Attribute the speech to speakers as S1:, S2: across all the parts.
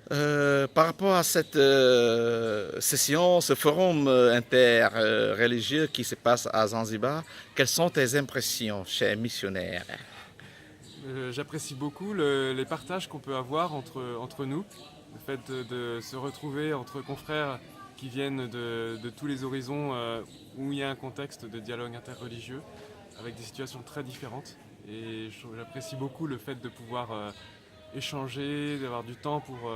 S1: Par rapport à cette session, ce forum interreligieux qui se passe à Zanzibar, quelles sont tes impressions, cher missionnaire?
S2: J'apprécie beaucoup les partages qu'on peut avoir entre nous, le fait de se retrouver entre confrères qui viennent de tous les horizons où il y a un contexte de dialogue interreligieux avec des situations très différentes. Et j'apprécie beaucoup le fait de pouvoir échanger, d'avoir du temps pour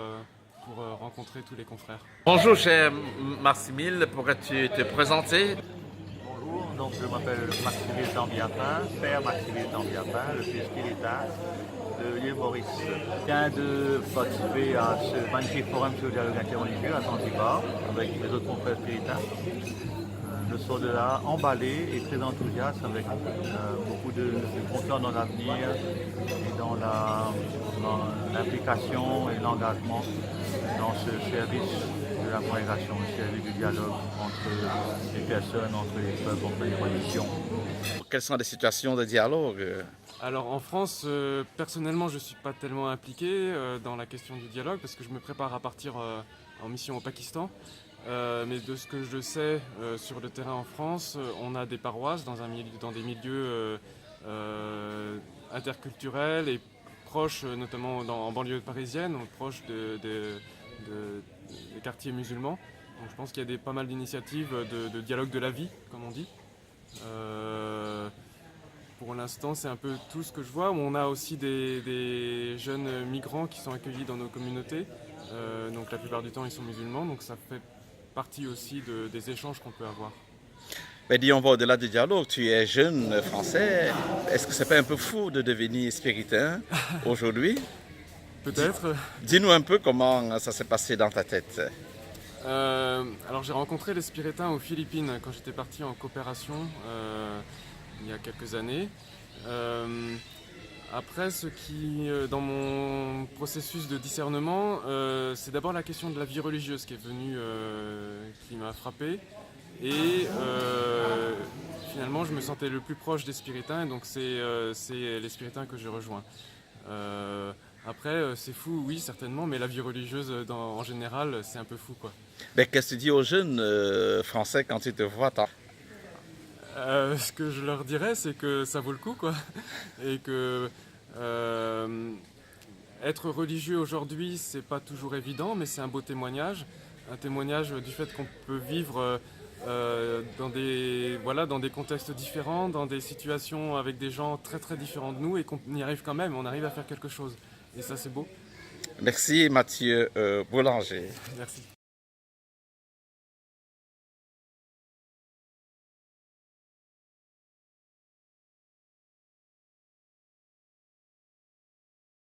S2: rencontrer tous les confrères.
S1: Bonjour, cher Maximile, pourrais-tu te présenter?
S3: Bonjour, donc je m'appelle Maximile Tambiapin, père Maximile Tambiapin, le fils Kirita de l'île Maurice. Je viens de participer à ce magnifique forum sur le dialogue interreligieux à Zanzibar avec mes autres confrères puritains. Je sors de là emballé et très enthousiaste avec beaucoup de confiance dans l'avenir et dans l'implication et l'engagement dans ce service de la congrégation, le service du dialogue entre les personnes, entre les peuples, entre les religions.
S1: Quelles sont les situations de dialogue?
S2: Alors en France, personnellement, je ne suis pas tellement impliqué dans la question du dialogue parce que je me prépare à partir en mission au Pakistan. Mais de ce que je sais sur le terrain en France, on a des paroisses dans des milieux interculturels et proches, notamment en banlieue parisienne, proches des quartiers musulmans. Donc je pense qu'il y a pas mal d'initiatives de dialogue de la vie, comme on dit. Pour l'instant, c'est un peu tout ce que je vois. On a aussi des jeunes migrants qui sont accueillis dans nos communautés. Donc la plupart du temps, ils sont musulmans. Donc ça fait partie aussi des échanges qu'on peut avoir.
S1: Mais dis, on va au-delà du dialogue. Tu es jeune français. Est-ce que c'est pas un peu fou de devenir spiritain aujourd'hui?
S2: Peut-être.
S1: Dis-nous un peu comment ça s'est passé dans ta tête.
S2: Alors j'ai rencontré les spiritains aux Philippines quand j'étais parti en coopération il y a quelques années. Après, dans mon processus de discernement, c'est d'abord la question de la vie religieuse qui est venue, qui m'a frappé. Et finalement, je me sentais le plus proche des spiritains, et donc c'est les spiritains que je rejoins. Après, c'est fou, oui, certainement, mais la vie religieuse, en général, c'est un peu fou, quoi.
S1: Mais qu'est-ce que tu dis aux jeunes français quand ils te voient?
S2: Ce que je leur dirais, c'est que ça vaut le coup, quoi. Et que être religieux aujourd'hui, c'est pas toujours évident, mais c'est un beau témoignage. Un témoignage du fait qu'on peut vivre dans des contextes différents, dans des situations avec des gens très très différents de nous et qu'on y arrive quand même, on arrive à faire quelque chose. Et ça, c'est beau.
S1: Merci Mathieu Boulanger.
S2: Merci.